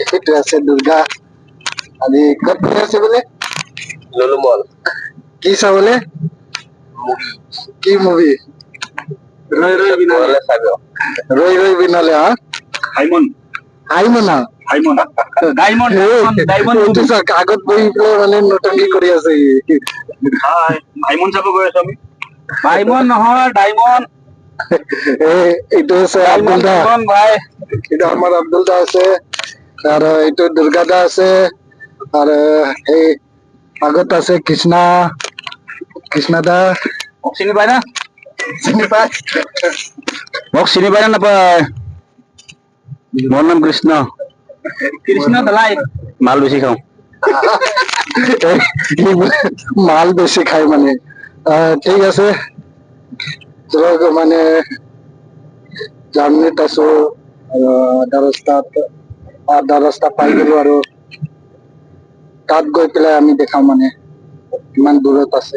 এইটো আছে দুৰ্গা আজি ক'ত আছে বোলে ললো মল কি চাবলে কি মুভি ৰৈ ৰৈ বিনালে ৰৈ ৰৈ বিনালে হা হাইমন হাইমনা হাইমনা ডায়মন্ড ডায়মন্ড এইটো চাক আগত বহি পেলাই মানে নটঙ্গী কৰি আছে হাইমন চাব গৈ আছো আমি হাইমন নহয় ডায়মন্ড এইটো আছে আব্দুল দা ভাই এটা আমার আব্দুল দা আছে আর এইটো দুর্গা দা আছে আর এই আগত আছে কৃষ্ণা কৃষ্ণা দা চিনি পায় না চিনি পায় মোক চিনি পায় না নাপায় মোৰ নাম কৃষ্ণ কৃষ্ণ দলাই মাল বেশি খাও মাল বেশি খাই মানে ঠিক আছে চলো মানে জার্নিত আছো আধা ৰাস্তা পাই গলো আৰু তাত গৈ পেলাই আমি দেখাম মানে কিমান দূৰত আছে